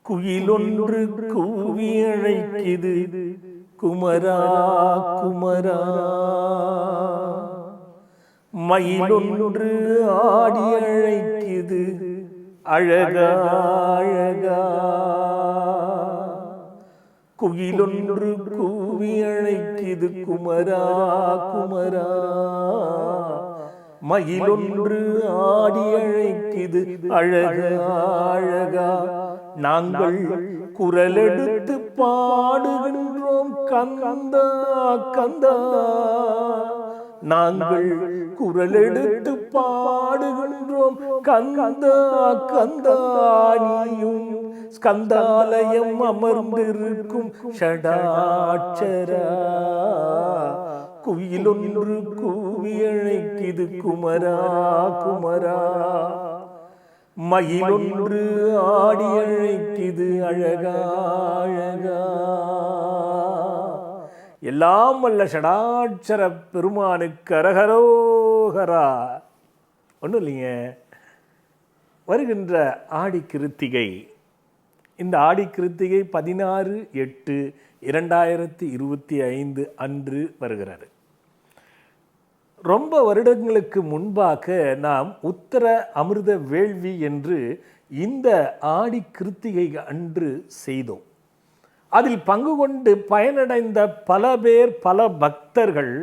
குயிலொன்று கூவி அழைக்குது குமரா குமரா. மயிலொன்று ஆடி அழைக்குது அழகா அழகா. குயிலொன்று கூவி அழைக்குது குமரா குமரா. மயிலொன்று ஆடி அழைக்குது அழகா அழகா. நாங்கள் குரலெடுத்து பாடுகின்றோம் கந்தா கந்தா. நாங்கள் குரலெடுத்து பாடுகின்றோம் கந்தா கந்தா. நீயும் ஸ்கந்தாலயம் அமர்ந்திருக்கும் ஷடாட்சரா. குயிலொன்று கூவி அழைக்குது குமரா குமரா. மயிலொன்று ஆடி அழைக்குது அழகா அழகா. எல்லாம் வல்ல ஷடாட்சர பெருமானுக்கு அரகரோகரா. ஒன்றும் இல்லைங்க, வருகின்ற ஆடி கிருத்திகை. இந்த ஆடி கிருத்திகை 16/8/2025 அன்று வருகிறது. ரொம்ப வருடங்களுக்கு முன்பாக நாம் உத்தர அமிர்த வேள்வி என்று இந்த ஆடி கிருத்திகை அன்று செய்தோம். அதில் பங்கு கொண்டு பயனடைந்த பல பேர், பல பக்தர்கள்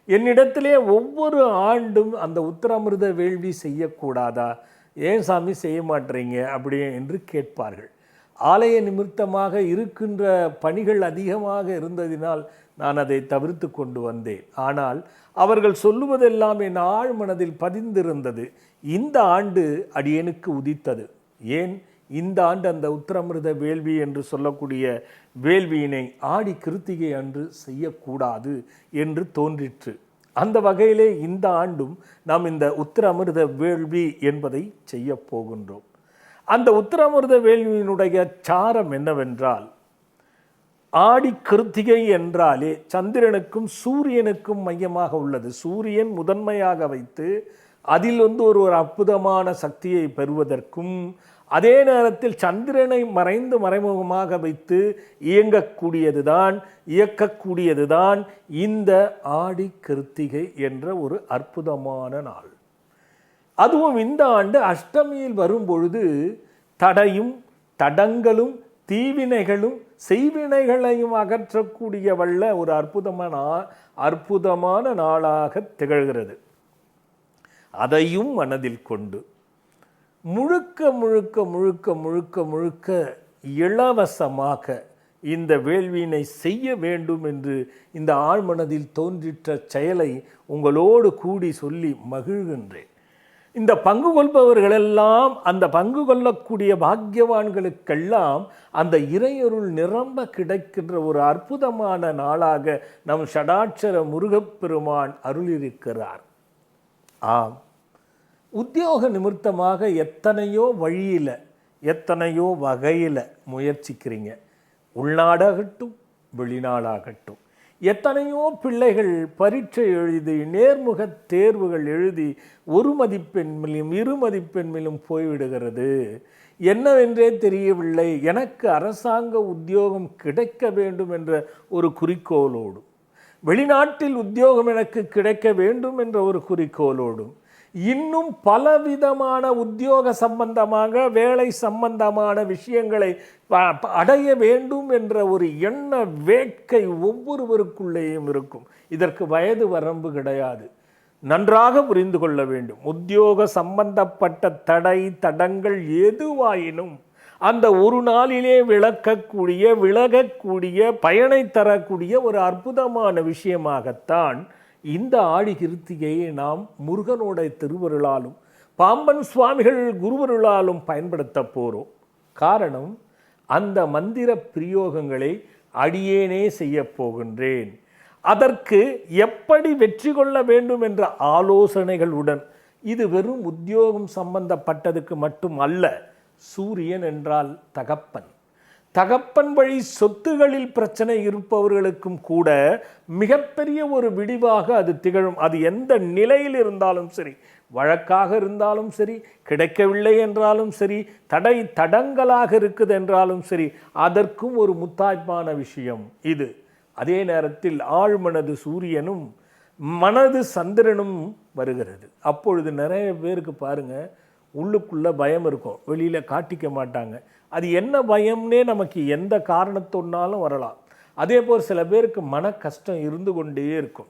என்னிடத்திலே ஒவ்வொரு ஆண்டும் அந்த உத்தராமிர்த வேள்வி செய்யக்கூடாதா, ஏன் சாமி செய்ய மாட்டீங்க அப்படி என்று கேட்பார்கள். ஆலய நிமித்தமாக இருக்கின்ற பணிகள் அதிகமாக இருந்ததினால் நான் அதை தவிர்த்து கொண்டு வந்தேன். ஆனால் அவர்கள் சொல்லுவதெல்லாம் என் ஆழ் மனதில் பதிந்திருந்தது. இந்த ஆண்டு அடியேனுக்கு உதித்தது. ஏன் இந்த ஆண்டு அந்த உத்தராமிர்த வேள்வி என்று சொல்லக்கூடிய வேள்வியினை ஆடி கிருத்திகை அன்று செய்யக்கூடாது என்று தோன்றிற்று. அந்த வகையிலே இந்த ஆண்டும் நாம் இந்த உத்தராமிர்த வேள்வி என்பதை செய்ய போகின்றோம். அந்த உத்தராமிர்த வேள்வியினுடைய சாரம் என்னவென்றால், ஆடி கிருத்திகை என்றாலே சந்திரனுக்கும் சூரியனுக்கும் மையமாக உள்ளது. சூரியன் முதன்மையாக வைத்து அதில் ஒரு அற்புதமான சக்தியை பெறுவதற்கும், அதே நேரத்தில் சந்திரனை மறைமுகமாக வைத்து இயக்கக்கூடியதுதான் இந்த ஆடி கிருத்திகை என்ற ஒரு அற்புதமான நாள். அதுவும் இந்த ஆண்டு அஷ்டமியில் வரும்பொழுது தடையும் தடங்களும் தீவினைகளும் செய்வினைகளையும் அகற்றக்கூடிய வல்ல ஒரு அற்புதமான நாளாக திகழ்கிறது. அதையும் மனதில் கொண்டு முழுக்க முழுக்க முழுக்க முழுக்க முழுக்க இலவசமாக இந்த வேள்வியினை செய்ய வேண்டும் என்று இந்த ஆழ்மனதில் தோன்றிற்ற செயலை உங்களோடு கூடி சொல்லி மகிழ்கின்றேன். இந்த பங்கு கொள்பவர்களெல்லாம், அந்த பங்கு கொள்ளக்கூடிய பாக்கியவான்களுக்கெல்லாம் அந்த இறையருள் நிரம்ப கிடைக்கின்ற ஒரு அற்புதமான நாளாக நம் ஷடாட்சர முருகப்பெருமான் அருளிருக்கிறார். ஆம், உத்தியோக நிமித்தமாக எத்தனையோ வழியில், எத்தனையோ வகையில் முயற்சிக்கிறீங்க. உள்நாடாகட்டும் வெளிநாடாகட்டும், எத்தனையோ பிள்ளைகள் பரீட்சை எழுதி, நேர்முக தேர்வுகள் எழுதி 1 மதிப்பெண் மேலும் 2 மதிப்பெண் மேலும் போய்விடுகிறது. என்னவென்றே தெரியவில்லை. எனக்கு அரசாங்க உத்தியோகம் கிடைக்க வேண்டும் என்ற ஒரு குறிக்கோளோடும், வெளிநாட்டில் உத்தியோகம் எனக்கு கிடைக்க வேண்டும் என்ற ஒரு குறிக்கோளோடும், இன்னும் பலவிதமான உத்தியோக சம்பந்தமாக, வேலை சம்பந்தமான விஷயங்களை அடைய வேண்டும் என்ற ஒரு எண்ண வேட்கை ஒவ்வொருவருக்குள்ளேயும் இருக்கும். இதற்கு வயது வரம்பு கிடையாது. நன்றாக புரிந்து கொள்ள வேண்டும். உத்தியோக சம்பந்தப்பட்ட தடை தடங்கள் எதுவாயினும் அந்த ஒரு நாளிலே விலகக்கூடிய பயனை தரக்கூடிய ஒரு அற்புதமான விஷயமாகத்தான் இந்த ஆடி கிருத்திகையை நாம் முருகனோட திருவருளாலும் பாம்பன் சுவாமிகள் குருவருளாலும் பயன்படுத்த போகிறோம். காரணம், அந்த மந்திர பிரயோகங்களை அடியேனே செய்ய போகின்றேன். அதற்கு எப்படி வெற்றி கொள்ள வேண்டும் என்ற ஆலோசனைகளுடன். இது வெறும் உத்தியோகம் சம்பந்தப்பட்டதுக்கு மட்டும் அல்ல. சூரியன் என்றால் தகப்பன். தகப்பன் வழி சொத்துகளில் பிரச்சனை இருப்பவர்களுக்கும் கூட மிகப்பெரிய ஒரு விடிவாக அது திகழும். அது எந்த நிலையில் இருந்தாலும் சரி, வழக்காக இருந்தாலும் சரி, கிடைக்கவில்லை என்றாலும் சரி, தடங்கலாக இருக்குது என்றாலும் சரி, அதற்கும் ஒரு முத்தாய்ப்பான விஷயம் இது. அதே நேரத்தில் ஆழ்மனது சூரியனும் மனது சந்திரனும் வருகிறது. அப்பொழுது நிறைய பேருக்கு பாருங்க, உள்ளுக்குள்ள பயம் இருக்கும், வெளியில காட்டிக்க மாட்டாங்க. அது என்ன பயம்னே நமக்கு எந்த காரணத்தொன்னாலும் வரலாம். அதே போல் சில பேருக்கு மன கஷ்டம் இருந்து கொண்டே இருக்கும்.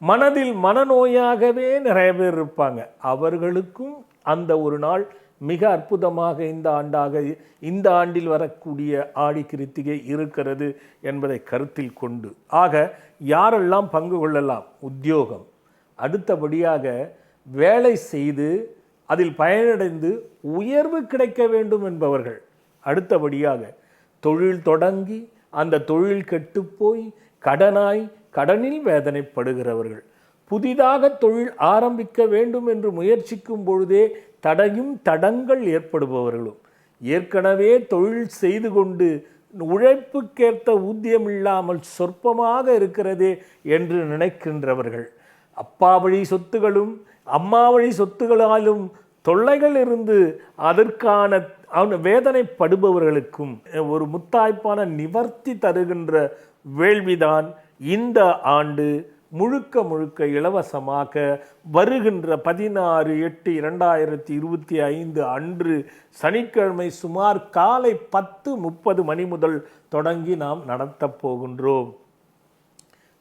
மனதில் மனநோயாகவே நிறைய பேர் இருப்பாங்க. அவர்களுக்கும் அந்த ஒரு நாள் மிக அற்புதமாக இந்த ஆண்டில் வரக்கூடிய ஆடி கிருத்திகை இருக்கிறது என்பதை கருத்தில் கொண்டு, ஆக யாரெல்லாம் பங்கு கொள்ளலாம்? உத்தியோகம், அடுத்தபடியாக வேலை செய்து அதில் பயனடைந்து உயர்வு கிடைக்க வேண்டும் என்பவர்கள், அடுத்தபடியாக தொழில் தொடங்கி அந்த தொழில் கெட்டுப்போய் கடனில் வேதனைப்படுகிறவர்கள், புதிதாக தொழில் ஆரம்பிக்க வேண்டும் என்று முயற்சிக்கும் பொழுதே தடங்கள் ஏற்படுபவர்களும், ஏற்கனவே தொழில் செய்து கொண்டு உழைப்புக்கேற்ற ஊதியம் இல்லாமல் சொற்பமாக இருக்கிறதே என்று நினைக்கின்றவர்கள், அப்பா வழி சொத்துகளும் அம்மா வழி சொத்துகளாலும் தொல்லைகள் இருந்து அதற்கான வேதனைப்படுபவர்களுக்கும் ஒரு முத்தாய்ப்பான நிவர்த்தி தருகின்ற வேள்விதான் இந்த ஆண்டு முழுக்க இலவசமாக வருகின்ற 16/8/2025 அன்று சனிக்கிழமை சுமார் காலை 10:30 மணி முதல் தொடங்கி நாம் நடத்தப் போகின்றோம்.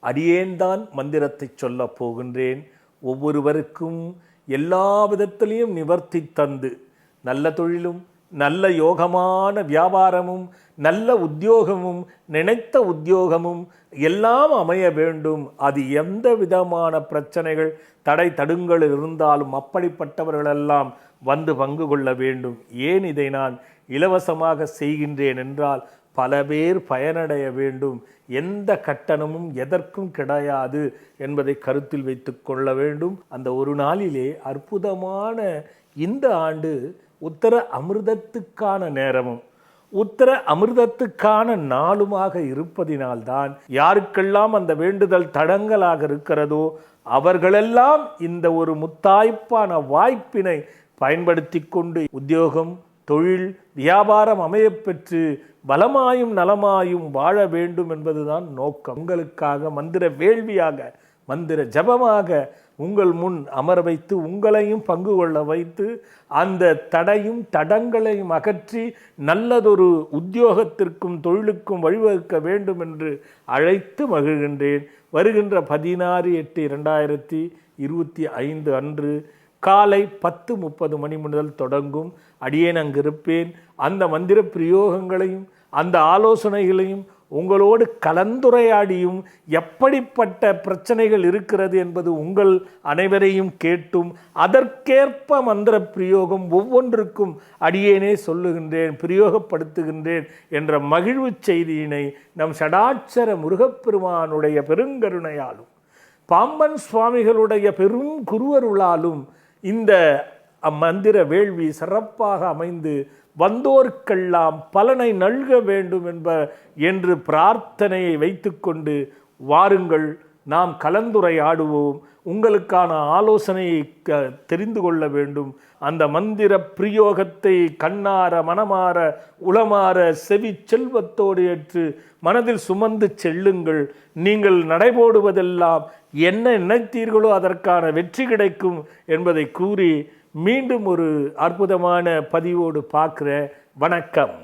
அடியேன்தான் மந்திரத்தை சொல்ல போகின்றேன். ஒவ்வொருவருக்கும் எல்லா விதத்திலையும் நிவர்த்தி தந்து நல்ல தொழிலும் நல்ல யோகமான வியாபாரமும் நல்ல உத்தியோகமும் நினைத்த உத்தியோகமும் எல்லாம் அமைய வேண்டும். அது எந்த விதமான பிரச்சனைகள் தடுங்கள் இருந்தாலும் அப்படிப்பட்டவர்களெல்லாம் வந்து பங்கு கொள்ள வேண்டும். ஏன் இதை நான் இலவசமாக செய்கின்றேன் என்றால், பல பேர் பயனடைய வேண்டும். எந்த கட்டணமும் எதற்கும் கிடையாது என்பதை கருத்தில் வைத்து கொள்ள வேண்டும். அந்த ஒரு நாளிலே அற்புதமான இந்த ஆண்டு உத்தர அமிர்தத்துக்கான நேரமும் உத்தர அமிர்தத்துக்கான நாளுமாக இருப்பதினால்தான் யாருக்கெல்லாம் அந்த வேண்டுதல் தடங்கலாக இருக்கிறதோ அவர்களெல்லாம் இந்த ஒரு முத்தாய்ப்பான வாய்ப்பினை பயன்படுத்தி கொண்டு உத்தியோகம், தொழில், வியாபாரம் அமையப்பெற்று பலமாயும் நலமாயும் வாழ வேண்டும் என்பதுதான் நோக்கம். உங்களுக்காக மந்திர வேள்வியாக, மந்திர ஜபமாக உங்கள் முன் அமர வைத்து உங்களையும் பங்கு கொள்ள வைத்து அந்த தடங்களையும் அகற்றி நல்லதொரு உத்தியோகத்திற்கும் தொழிலுக்கும் வழிவகுக்க வேண்டும் என்று அழைத்து மகிழ்கின்றேன். வருகின்ற 16/8/2025 அன்று காலை 10:30 மணி முதல் தொடங்கும். அடியேன் அங்கிருப்பேன். அந்த மந்திர பிரயோகங்களையும் அந்த ஆலோசனைகளையும் உங்களோடு கலந்துரையாடியும் எப்படிப்பட்ட பிரச்சனைகள் இருக்கிறது என்பது உங்கள் அனைவரையும் கேட்டும் அதற்கேற்ப மந்திர பிரயோகம் ஒவ்வொன்றுக்கும் அடியேனே சொல்லுகின்றேன், பிரயோகப்படுத்துகின்றேன் என்ற மகிழ்வு செய்தியினை நம் ஷடாட்சர முருகப்பெருமானுடைய பெருங்கருணையாலும் பாம்பன் சுவாமிகளுடைய பெரும் குருவருளாலும் இந்த மந்திர வேள்வி சிறப்பாக அமைந்து வந்தோர்க்கெல்லாம் பலனை நல்க வேண்டும் என்று பிரார்த்தனையை வைத்துக்கொண்டு வாருங்கள், நாம் கலந்துரையாடுவோம். உங்களுக்கான ஆலோசனையை தெரிந்து கொள்ள வேண்டும். அந்த மந்திர பிரயோகத்தை கண்ணார மனமாற உளமாற செவி செல்வத்தோடு ஏற்று மனதில் சுமந்து செல்லுங்கள். நீங்கள் நடைபோடுவதெல்லாம் என்ன நினைத்தீர்களோ அதற்கான வெற்றி கிடைக்கும் என்பதை கூறி மீண்டும் ஒரு அற்புதமான பதிவோடு பார்க்கிறேன். வணக்கம்.